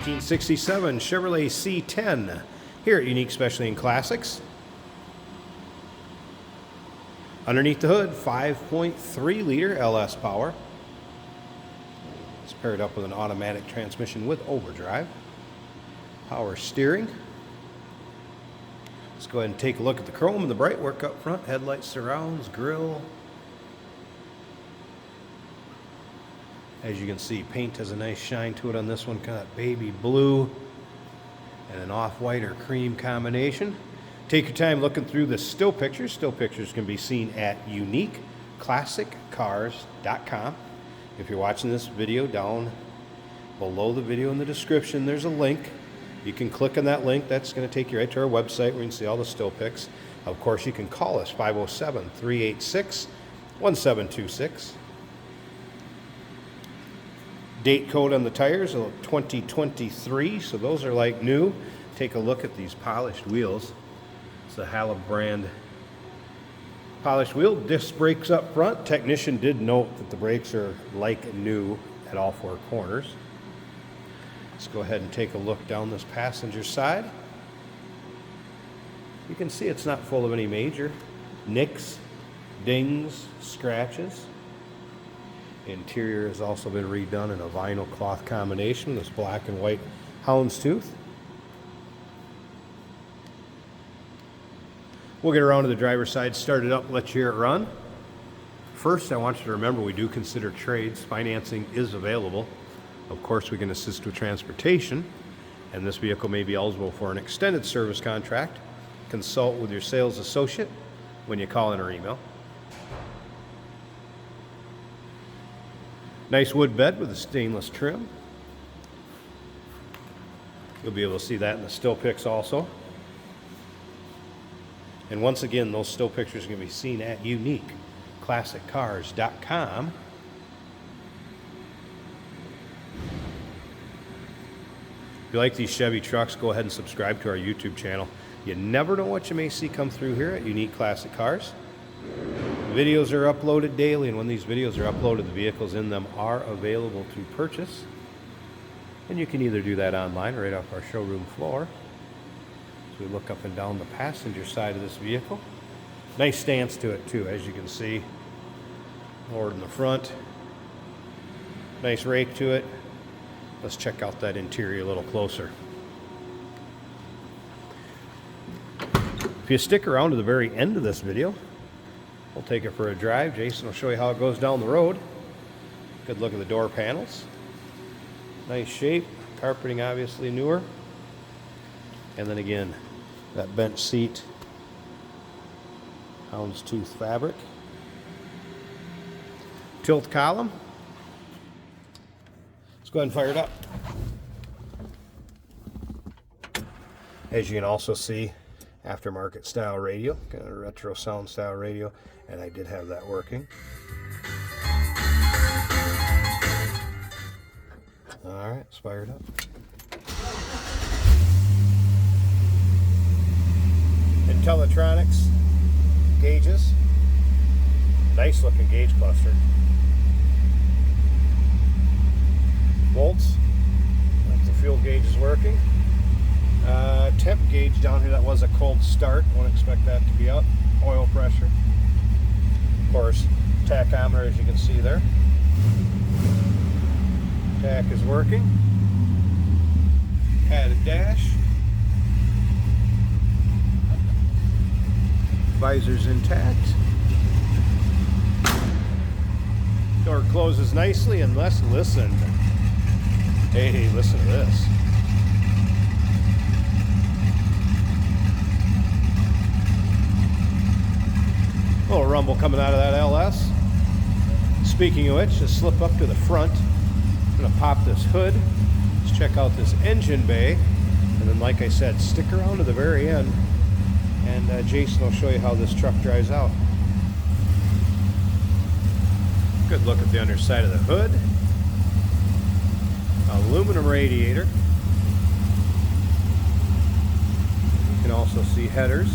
1967 Chevrolet C10 here at Unique Specialty and Classics. Underneath the hood, 5.3 liter LS power. It's paired up with an automatic transmission with overdrive. Power steering. Let's go ahead and take a look at the chrome and the bright work up front. Headlights, surrounds, grille. As you can see, paint has a nice shine to it on this one, kind of baby blue and an off-white or cream combination. Take your time looking through the still pictures. Still pictures can be seen at uniqueclassiccars.com. If you're watching this video, down below the video in the description, there's a link. You can click on that link. That's going to take you right to our website where you can see all the still pics. Of course, you can call us, 507-386-1726. Date code on the tires, 2023, so those are like new. Take a look at these polished wheels. It's the Halib brand polished wheel. Disc brakes up front. Technician did note that the brakes are like new at all four corners. Let's go ahead and take a look down this passenger side. You can see it's not full of any major nicks, dings, scratches. Interior has also been redone in a vinyl cloth combination, this black and white houndstooth. We'll get around to the driver's side, start it up, let you hear it run. First, I want you to remember we do consider trades. Financing is available. Of course, we can assist with transportation, and this vehicle may be eligible for an extended service contract. Consult with your sales associate when you call in or email. Nice wood bed with a stainless trim. You'll be able to see that in the still pics also. And once again, those still pictures can be seen at uniqueclassiccars.com. If you like these Chevy trucks, go ahead and subscribe to our YouTube channel. You never know what you may see come through here at Unique Classic Cars. Videos are uploaded daily, and when these videos are uploaded, the vehicles in them are available to purchase. And you can either do that online or right off our showroom floor. As we look up and down the passenger side of this vehicle. Nice stance to it too, as you can see. Lowered in the front. Nice rake to it. Let's check out that interior a little closer. If you stick around to the very end of this video, we'll take it for a drive. Jason will show you how it goes down the road. Good look at the door panels. Nice shape. Carpeting obviously newer. And then again, that bench seat. Houndstooth fabric. Tilt column. Let's go ahead and fire it up. As you can also see, aftermarket style radio, kind of retro sound style radio, and I did have that working. All right, it's fired up. Intellitronics gauges, nice looking gauge cluster. Volts, like the fuel gauge is working. Temp gauge down here, that was a cold start. Won't expect that to be up. Oil pressure. Of course, tachometer, as you can see there. Tach is working. Padded dash. Visor's intact. Door closes nicely, and let's listen. Hey, listen to this. A little rumble coming out of that LS. Speaking of which, just slip up to the front. I'm going to pop this hood. Let's check out this engine bay. And then, like I said, stick around to the very end. And Jason will show you how this truck drives out. Good look at the underside of the hood. Aluminum radiator. You can also see headers.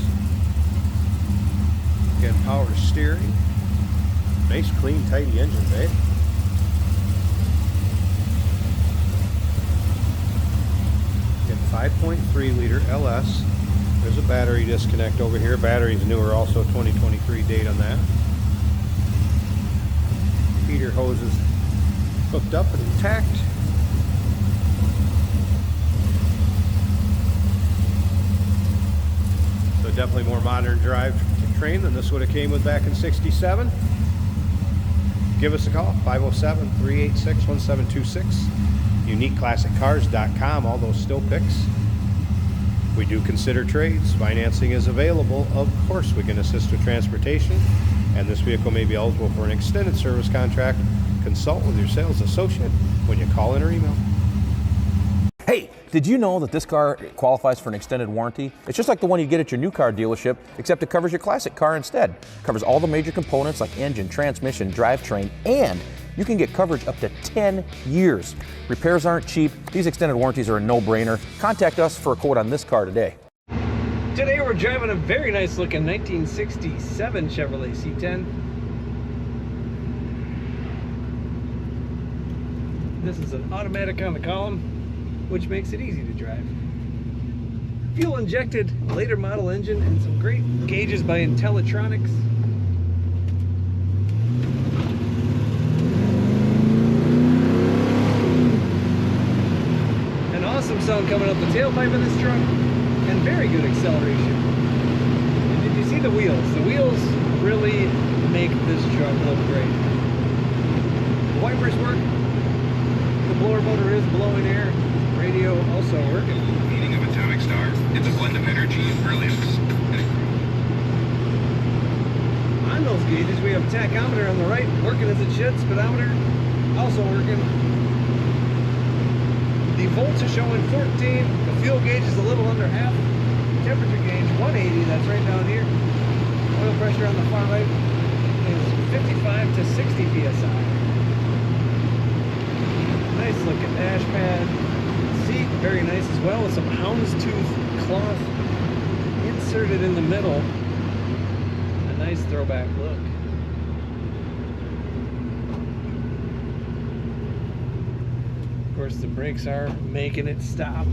Again, power steering. Nice, clean, tidy engine bay. 5.3 liter LS. There's a battery disconnect over here. Battery's newer, also 2023 date on that. Heater hose is hooked up and intact. So definitely more modern drivetrain than this would have came with back in '67. Give us a call, 507-386-1726. UniqueClassicCars.com, all those still pics. We do consider trades. Financing is available. Of course, we can assist with transportation, and this vehicle may be eligible for an extended service contract. Consult with your sales associate when you call in or email. Hey, did you know that this car qualifies for an extended warranty? It's just like the one you get at your new car dealership, except it covers your classic car instead. It covers all the major components like engine, transmission, drivetrain, and you can get coverage up to 10 years. Repairs aren't cheap. These extended warranties are a no-brainer. Contact us for a quote on this car today. Today we're driving a very nice looking 1967 Chevrolet C10. This is an automatic on the column, which makes it easy to drive. Fuel injected, later model engine, and some great gauges by Intellitronics. An awesome sound coming up the tailpipe of this truck, and very good acceleration. And did you see the wheels? The wheels really make this truck look great. The wipers work. The blower motor is blowing air. Radio also working. Meaning of atomic star. It's a blend of energy and brilliance. On those gauges, we have tachometer on the right, working as it should. Speedometer also working. The volts are showing 14. The fuel gauge is a little under half. Temperature gauge 180. That's right down here. Oil pressure on the far right is 55 to 60 psi. Nice looking dash pad. Seat, very nice as well, with some houndstooth cloth inserted in the middle. A nice throwback look. Of course, the brakes are making it stop.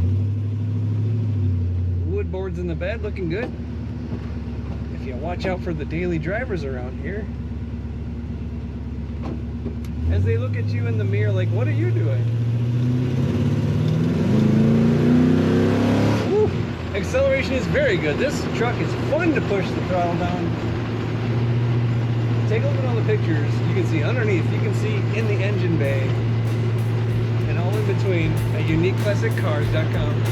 Wood boards in the bed looking good. If you watch out for the daily drivers around here, as they look at you in the mirror like, what are you doing? Woo! Acceleration is very good. This truck is fun to push the throttle down. Take a look at all the pictures. You can see underneath, you can see in the engine bay, and all in between at UniqueClassicCars.com.